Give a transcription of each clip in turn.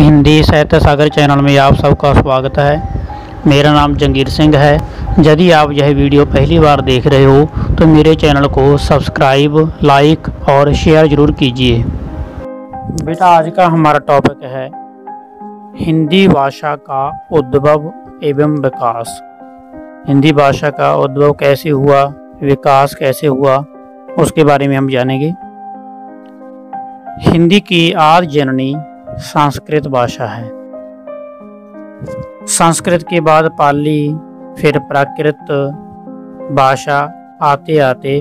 हिंदी साहित्य सागर चैनल में आप सबका स्वागत है। मेरा नाम जंगीर सिंह है। यदि आप यह वीडियो पहली बार देख रहे हो तो मेरे चैनल को सब्सक्राइब, लाइक और शेयर ज़रूर कीजिए। बेटा, आज का हमारा टॉपिक है हिंदी भाषा का उद्भव एवं विकास। हिंदी भाषा का उद्भव कैसे हुआ, विकास कैसे हुआ, उसके बारे में हम जानेंगे। हिंदी की आदि जननी संस्कृत भाषा है। संस्कृत के बाद पाली, फिर प्राकृत भाषा आते आते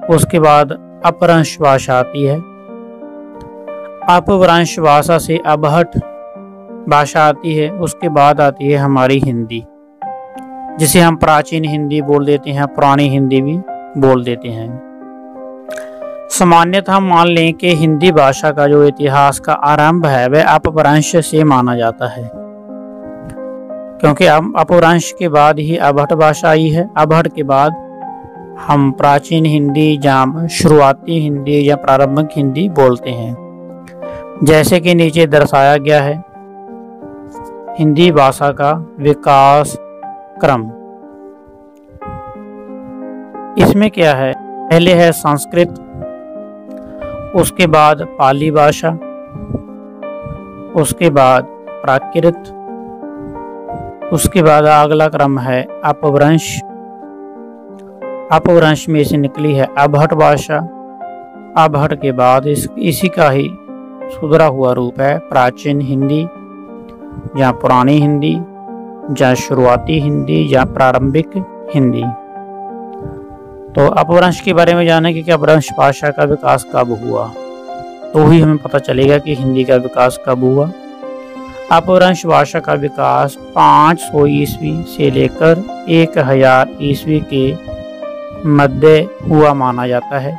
उसके बाद अपभ्रंश भाषा आती है। अपभ्रंश भाषा से अबहट भाषा आती है। उसके बाद आती है हमारी हिंदी, जिसे हम प्राचीन हिंदी बोल देते हैं, पुरानी हिंदी भी बोल देते हैं। सामान्यतः हम मान लें कि हिंदी भाषा का जो इतिहास का आरंभ है वह अपभ्रंश से माना जाता है, क्योंकि अपभ्रंश के बाद ही अबहट भाषा आई है। अबहट के बाद हम प्राचीन हिंदी या शुरुआती हिंदी या प्रारंभिक हिंदी बोलते हैं। जैसे कि नीचे दर्शाया गया है हिंदी भाषा का विकास क्रम। इसमें क्या है, पहले है संस्कृत, उसके बाद पाली भाषा, उसके बाद प्राकृत, उसके बाद अगला क्रम है अपभ्रंश। अपभ्रंश में से निकली है अबहट भाषा। अबहट के बाद इसी का ही सुधरा हुआ रूप है प्राचीन हिंदी या पुरानी हिंदी या शुरुआती हिंदी या प्रारंभिक हिंदी। तो अपभ्रंश के बारे में जानेंगे कि अपभ्रंश भाषा का विकास कब हुआ, तो ही हमें पता चलेगा कि हिंदी का विकास कब हुआ। अपभ्रंश भाषा का विकास 500 ईस्वी से लेकर 1000 ईस्वी के मध्य हुआ माना जाता है।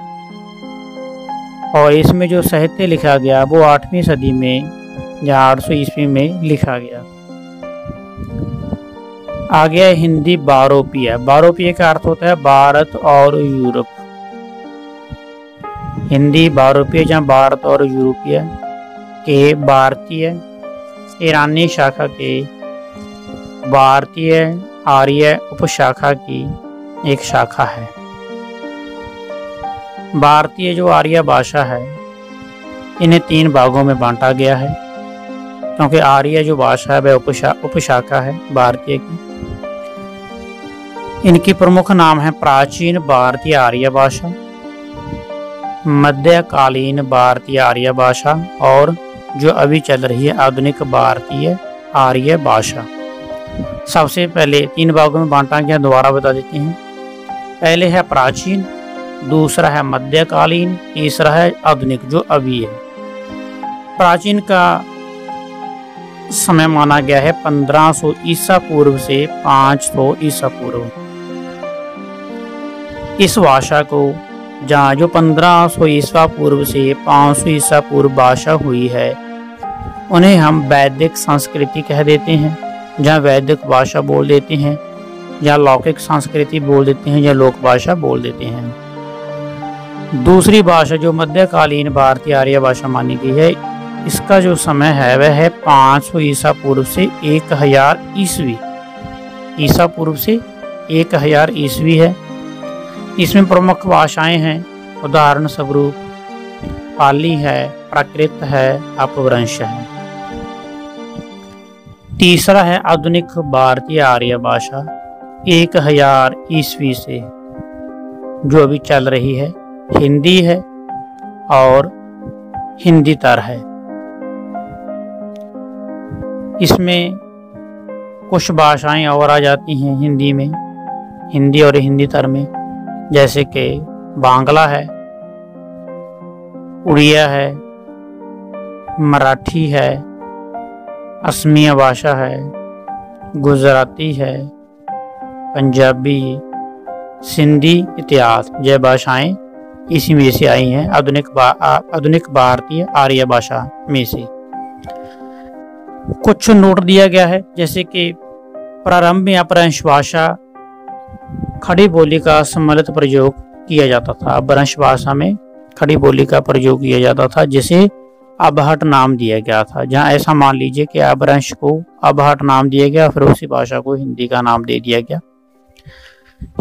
और इसमें जो साहित्य लिखा गया वो 8वीं सदी में या 800 ईस्वी में लिखा गया। आगे है हिंदी बारोपीय। बारोपीय का अर्थ होता है भारत और यूरोप। हिंदी बारोपीय या भारत और यूरोपीय के भारतीय ईरानी शाखा के भारतीय आर्य उपशाखा की एक शाखा है। भारतीय जो आर्य भाषा है इन्हें 3 भागों में बांटा गया है, क्योंकि आर्य जो भाषा है वह उपशाखा है भारतीय की। इनकी प्रमुख नाम है प्राचीन भारतीय आर्य भाषा, मध्यकालीन भारतीय आर्य भाषा और जो अभी चल रही है आधुनिक भारतीय आर्य भाषा। सबसे पहले 3 भागों में बांटा गया, दोबारा बता देते हैं। पहले है प्राचीन, दूसरा है मध्यकालीन, तीसरा है आधुनिक जो अभी है। प्राचीन का समय माना गया है 1500 ईसा पूर्व से 500 ईसा पूर्व। इस भाषा को जहाँ जो 1500 ईसा पूर्व से 500 ईसा पूर्व भाषा हुई है उन्हें हम वैदिक संस्कृति कह देते हैं, जहाँ वैदिक भाषा बोल देते हैं, या लौकिक संस्कृति बोल देते हैं, या लोक भाषा बोल देते हैं। दूसरी भाषा जो मध्यकालीन भारतीय आर्य भाषा मानी गई है, इसका जो समय है वह है 500 ईसा पूर्व से 1000 ईस्वी। ईसा पूर्व से 1000 ईस्वी है। इसमें प्रमुख भाषाएं हैं, उदाहरण स्वरूप पाली है, प्राकृत है, अपभ्रंश है। तीसरा है आधुनिक भारतीय आर्य भाषा 1000 ईस्वी से जो अभी चल रही है, हिंदी है और हिंदीतर है। इसमें कुछ भाषाएं और आ जाती हैं हिंदी में, हिंदी और हिंदीतर में, जैसे कि बांग्ला है, उड़िया है, मराठी है, असमिया भाषा है, गुजराती है, पंजाबी, सिंधी इत्यादि यह भाषाएं इसी में से आई हैं आधुनिक भारतीय आर्य भाषा में से। कुछ नोट दिया गया है, जैसे कि प्रारंभ में अपभ्रंश भाषा खड़ी बोली का सम्मिलित प्रयोग किया जाता था। अपभ्रंश भाषा में खड़ी बोली का प्रयोग किया जाता था, जिसे अबहट नाम दिया गया था। जहाँ ऐसा मान लीजिए कि अपभ्रंश को अबहट नाम दिया गया, फिर उसी भाषा को हिंदी का नाम दे दिया गया।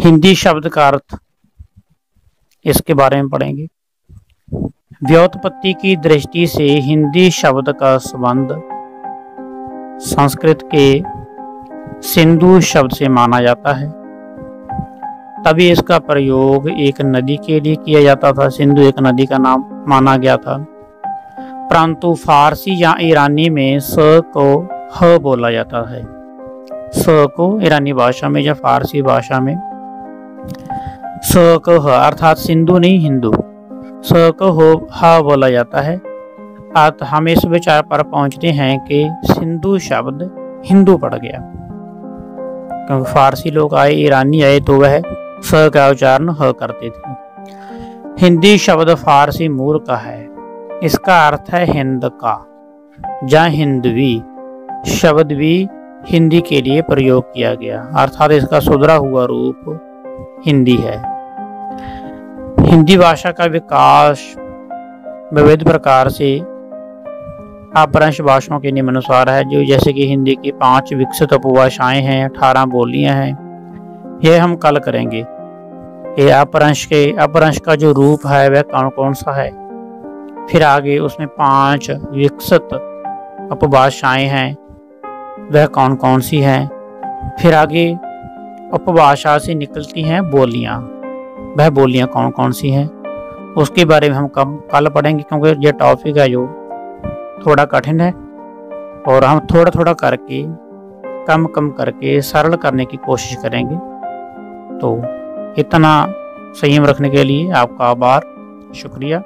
हिंदी शब्द का अर्थ, इसके बारे में पढ़ेंगे। व्युत्पत्ति की दृष्टि से हिंदी शब्द का संबंध संस्कृत के सिंधु शब्द से माना जाता है। तभी इसका प्रयोग एक नदी के लिए किया जाता था। सिंधु एक नदी का नाम माना गया था। परंतु फारसी या ईरानी में स को ह बोला जाता है। स को ईरानी भाषा में या फारसी भाषा में स को ह, अर्थात सिंधु नहीं हिंदू, स को ह बोला जाता है। अतः हम इस विचार पर पहुंचते हैं कि सिंधु शब्द हिंदू पड़ गया, क्योंकि फारसी लोग आए, ईरानी आए तो वह स का उच्चारण ह करते थे। हिंदी शब्द फारसी मूल का है। इसका अर्थ है हिंद का, जहाँ हिंदवी शब्द भी हिंदी के लिए प्रयोग किया गया, अर्थात इसका सुधरा हुआ रूप हिंदी है। हिंदी भाषा का विकास विविध प्रकार से अपभ्रंश भाषाओं के निम्नानुसार है, जो जैसे कि हिंदी की 5 विकसित उपभाषाएं हैं, 18 बोलियां हैं। यह हम कल करेंगे। ये अपभ्रंश का जो रूप है वह कौन कौन सा है, फिर आगे उसमें 5 विकसित उपभाषाएं हैं, वह कौन कौन सी हैं, फिर आगे उपभाषा से निकलती हैं बोलियां, वह बोलियां कौन कौन सी हैं, उसके बारे में हम कल पढ़ेंगे, क्योंकि यह टॉपिक है जो थोड़ा कठिन है और हम थोड़ा थोड़ा करके कम कम करके सरल करने की कोशिश करेंगे। तो इतना संयम रखने के लिए आपका आभार, शुक्रिया।